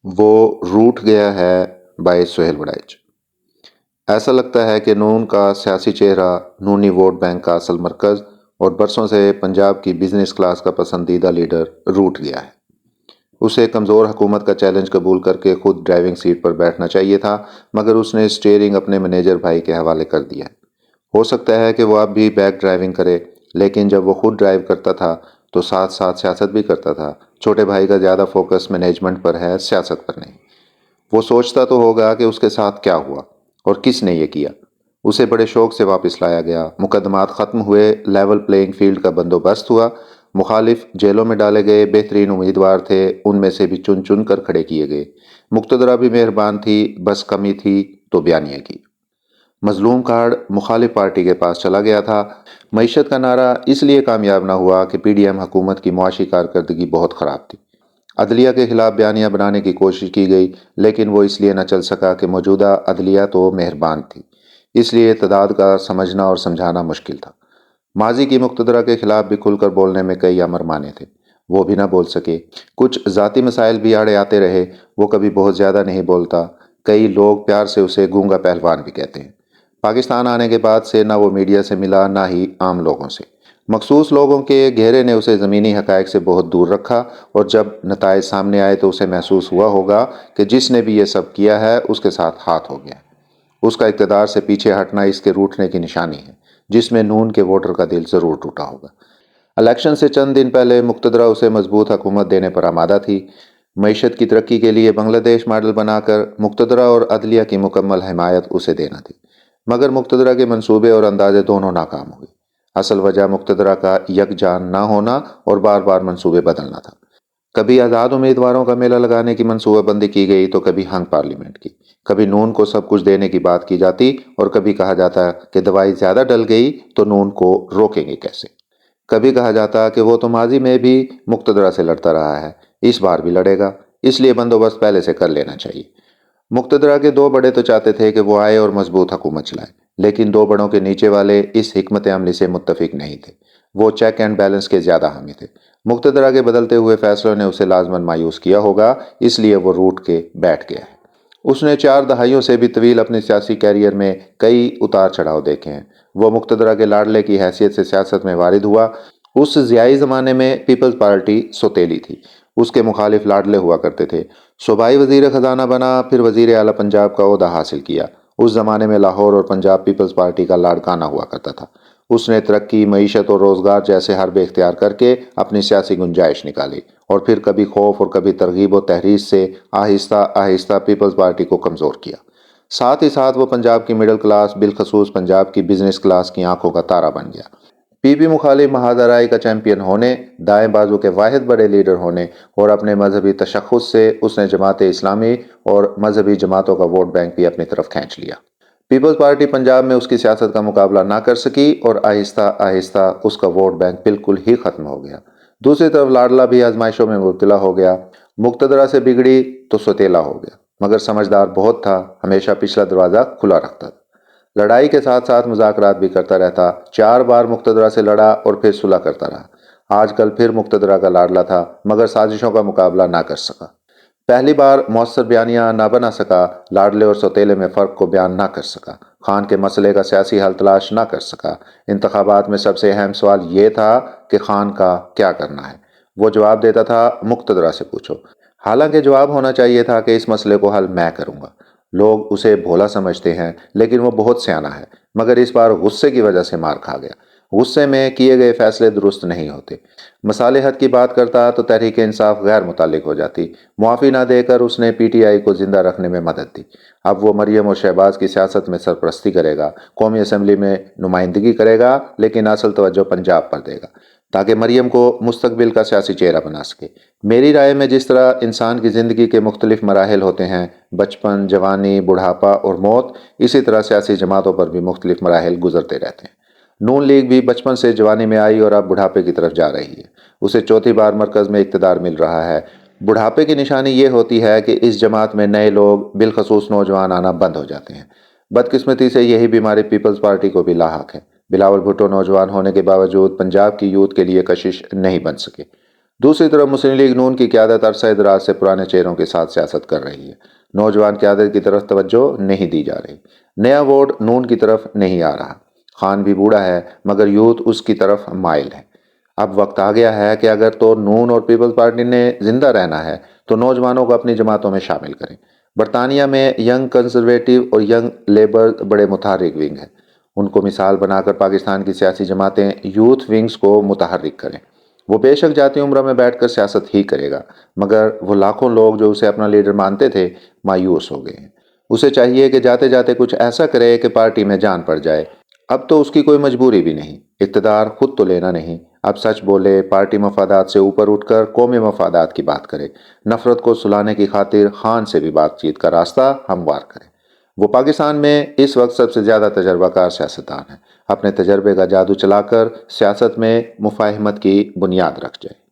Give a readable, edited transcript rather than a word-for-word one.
وہ روٹ گیا ہے بائی سہیل وڑائچ۔ ایسا لگتا ہے کہ نون کا سیاسی چہرہ، نونی ووٹ بینک کا اصل مرکز اور برسوں سے پنجاب کی بزنس کلاس کا پسندیدہ لیڈر روٹ گیا ہے۔ اسے کمزور حکومت کا چیلنج قبول کر کے خود ڈرائیونگ سیٹ پر بیٹھنا چاہیے تھا، مگر اس نے اسٹیئرنگ اپنے مینیجر بھائی کے حوالے کر دیا ہے۔ ہو سکتا ہے کہ وہ اب بھی بیک ڈرائیونگ کرے، لیکن جب وہ خود ڈرائیو کرتا تھا تو ساتھ ساتھ سیاست بھی کرتا تھا۔ چھوٹے بھائی کا زیادہ فوکس مینجمنٹ پر ہے، سیاست پر نہیں۔ وہ سوچتا تو ہوگا کہ اس کے ساتھ کیا ہوا اور کس نے یہ کیا۔ اسے بڑے شوق سے واپس لایا گیا، مقدمات ختم ہوئے، لیول پلینگ فیلڈ کا بندوبست ہوا، مخالف جیلوں میں ڈالے گئے، بہترین امیدوار تھے، ان میں سے بھی چن چن کر کھڑے کیے گئے۔ مقتدرہ بھی مہربان تھی، بس کمی تھی تو بیانیے کی۔ مظلوم کارڈ مخالف پارٹی کے پاس چلا گیا تھا۔ معیشت کا نعرہ اس لیے کامیاب نہ ہوا کہ پی ڈی ایم حکومت کی معاشی کارکردگی بہت خراب تھی۔ عدلیہ کے خلاف بیانیہ بنانے کی کوشش کی گئی، لیکن وہ اس لیے نہ چل سکا کہ موجودہ عدلیہ تو مہربان تھی، اس لیے اعتداد کا سمجھنا اور سمجھانا مشکل تھا۔ ماضی کی مقتدرہ کے خلاف بھی کھل کر بولنے میں کئی امر مانے تھے، وہ بھی نہ بول سکے۔ کچھ ذاتی مسائل بھی آڑے آتے رہے، وہ کبھی بہت زیادہ نہیں بولتا۔ کئی لوگ پیار سے اسے گونگا پہلوان بھی کہتے ہیں۔ پاکستان آنے کے بعد سے نہ وہ میڈیا سے ملا، نہ ہی عام لوگوں سے۔ مخصوص لوگوں کے گھیرے نے اسے زمینی حقائق سے بہت دور رکھا، اور جب نتائج سامنے آئے تو اسے محسوس ہوا ہوگا کہ جس نے بھی یہ سب کیا ہے اس کے ساتھ ہاتھ ہو گیا۔ اس کا اقتدار سے پیچھے ہٹنا اس کے روٹنے کی نشانی ہے، جس میں نون کے ووٹر کا دل ضرور ٹوٹا ہوگا۔ الیکشن سے چند دن پہلے مقتدرہ اسے مضبوط حکومت دینے پر آمادہ تھی۔ معیشت کی ترقی کے لیے بنگلہ دیش ماڈل بنا کر مقتدرہ اور عدلیہ کی مکمل حمایت اسے دینا تھی، مگر مقتدرہ کے منصوبے اور اندازے دونوں ناکام ہوئے۔ اصل وجہ مقتدرہ کا یکجان نہ ہونا اور بار بار منصوبے بدلنا تھا۔ کبھی آزاد امیدواروں کا میلہ لگانے کی منصوبہ بندی کی گئی تو کبھی ہنگ پارلیمنٹ کی، کبھی نون کو سب کچھ دینے کی بات کی جاتی اور کبھی کہا جاتا کہ دوائی زیادہ ڈل گئی تو نون کو روکیں گے کیسے۔ کبھی کہا جاتا کہ وہ تو ماضی میں بھی مقتدرہ سے لڑتا رہا ہے، اس بار بھی لڑے گا، اس لیے بندوبست پہلے سے کر لینا چاہیے۔ مقتدرہ کے دو بڑے تو چاہتے تھے کہ وہ آئے اور مضبوط حکومت چلائے، لیکن دو بڑوں کے نیچے والے اس حکمت عملی سے متفق نہیں تھے۔ وہ چیک اینڈ بیلنس کے زیادہ حامی تھے۔ مقتدرہ کے بدلتے ہوئے فیصلوں نے اسے لازماً مایوس کیا ہوگا، اس لیے وہ روٹ کے بیٹھ گیا ہے۔ اس نے 4 دہائیوں سے بھی طویل اپنے سیاسی کیریئر میں کئی اتار چڑھاؤ دیکھے ہیں۔ وہ مقتدرہ کے لاڈلے کی حیثیت سے سیاست میں وارد ہوا۔ اس ضیائی زمانے میں پیپلز پارٹی سوتیلی تھی، اس کے مخالف لاڈلے ہوا کرتے تھے۔ صوبائی وزیر خزانہ بنا، پھر وزیر اعلیٰ پنجاب کا عہدہ حاصل کیا۔ اس زمانے میں لاہور اور پنجاب پیپلز پارٹی کا لاڑکانہ ہوا کرتا تھا۔ اس نے ترقی، معیشت اور روزگار جیسے حربے اختیار کر کے اپنی سیاسی گنجائش نکالی، اور پھر کبھی خوف اور کبھی ترغیب و تحریض سے آہستہ آہستہ پیپلز پارٹی کو کمزور کیا۔ ساتھ ہی ساتھ وہ پنجاب کی مڈل کلاس، بالخصوص پنجاب کی بزنس کلاس کی آنکھوں کا تارا بن گیا۔ پی پی مخالف محاذ آرائی کا چیمپئن ہونے، دائیں بازو کے واحد بڑے لیڈر ہونے اور اپنے مذہبی تشخص سے اس نے جماعت اسلامی اور مذہبی جماعتوں کا ووٹ بینک بھی اپنی طرف کھینچ لیا۔ پیپلز پارٹی پنجاب میں اس کی سیاست کا مقابلہ نہ کر سکی اور آہستہ آہستہ اس کا ووٹ بینک بالکل ہی ختم ہو گیا۔ دوسری طرف لاڈلا بھی آزمائشوں میں مبتلا ہو گیا۔ مقتدرہ سے بگڑی تو سوتیلا ہو گیا، مگر سمجھدار بہت تھا، ہمیشہ پچھلا دروازہ کھلا رکھتا تھا۔ لڑائی کے ساتھ ساتھ مذاکرات بھی کرتا رہتا۔ 4 بار مقتدرہ سے لڑا اور پھر صلح کرتا رہا۔ آج کل پھر مقتدرہ کا لاڈلا تھا، مگر سازشوں کا مقابلہ نہ کر سکا۔ پہلی بار مؤثر بیانیہ نہ بنا سکا، لاڈلے اور سوتیلے میں فرق کو بیان نہ کر سکا، خان کے مسئلے کا سیاسی حل تلاش نہ کر سکا۔ انتخابات میں سب سے اہم سوال یہ تھا کہ خان کا کیا کرنا ہے۔ وہ جواب دیتا تھا، مقتدرہ سے پوچھو۔ حالانکہ جواب ہونا چاہیے تھا کہ اس مسئلے کو حل میں کروں گا۔ لوگ اسے بھولا سمجھتے ہیں، لیکن وہ بہت سیانہ ہے، مگر اس بار غصے کی وجہ سے مار کھا گیا۔ غصے میں کیے گئے فیصلے درست نہیں ہوتے۔ مصالحت کی بات کرتا تو تحریک انصاف غیر متعلق ہو جاتی۔ معافی نہ دے کر اس نے پی ٹی آئی کو زندہ رکھنے میں مدد دی۔ اب وہ مریم اور شہباز کی سیاست میں سرپرستی کرے گا، قومی اسمبلی میں نمائندگی کرے گا، لیکن اصل توجہ پنجاب پر دے گا، تاکہ مریم کو مستقبل کا سیاسی چہرہ بنا سکے۔ میری رائے میں جس طرح انسان کی زندگی کے مختلف مراحل ہوتے ہیں، بچپن، جوانی، بڑھاپا اور موت، اسی طرح سیاسی جماعتوں پر بھی مختلف مراحل گزرتے رہتے ہیں۔ نون لیگ بھی بچپن سے جوانی میں آئی اور اب بڑھاپے کی طرف جا رہی ہے۔ اسے چوتھی بار مرکز میں اقتدار مل رہا ہے۔ بڑھاپے کی نشانی یہ ہوتی ہے کہ اس جماعت میں نئے لوگ، بالخصوص نوجوان، آنا بند ہو جاتے ہیں۔ بدقسمتی سے یہی بیماری پیپلز پارٹی کو بھی لاحق ہے۔ بلاول بھٹو نوجوان ہونے کے باوجود پنجاب کی یوتھ کے لیے کشش نہیں بن سکے۔ دوسری طرف مسلم لیگ نون کی قیادت عرصہ دراز سے پرانے چہروں کے ساتھ سیاست کر رہی ہے۔ نوجوان قیادت کی طرف توجہ نہیں دی جا رہی۔ نیا ووٹ نون کی طرف نہیں آ رہا۔ خان بھی بوڑھا ہے مگر یوتھ اس کی طرف مائل ہے۔ اب وقت آ گیا ہے کہ اگر تو نون اور پیپلز پارٹی نے زندہ رہنا ہے تو نوجوانوں کو اپنی جماعتوں میں شامل کریں۔ برطانیہ میں ینگ کنزرویٹو اور ینگ لیبر بڑے متحرک ونگ ہیں۔ ان کو مثال بنا کر پاکستان کی سیاسی جماعتیں یوتھ ونگز کو متحرک کریں۔ وہ بے شک جاتی عمرہ میں بیٹھ کر سیاست ہی کرے گا، مگر وہ لاکھوں لوگ جو اسے اپنا لیڈر مانتے تھے مایوس ہو گئے ہیں۔ اسے چاہیے کہ جاتے جاتے کچھ ایسا کرے کہ پارٹی میں جان پڑ جائے۔ اب تو اس کی کوئی مجبوری بھی نہیں، اقتدار خود تو لینا نہیں، اب سچ بولے، پارٹی مفادات سے اوپر اٹھ کر قومی مفادات کی بات کرے، نفرت کو سلانے کی خاطر خان سے بھی بات چیت کا راستہ ہموار کرے۔ وہ پاکستان میں اس وقت سب سے زیادہ تجربہ کار سیاستدان ہے۔ اپنے تجربے کا جادو چلا کر سیاست میں مفاہمت کی بنیاد رکھ جائے۔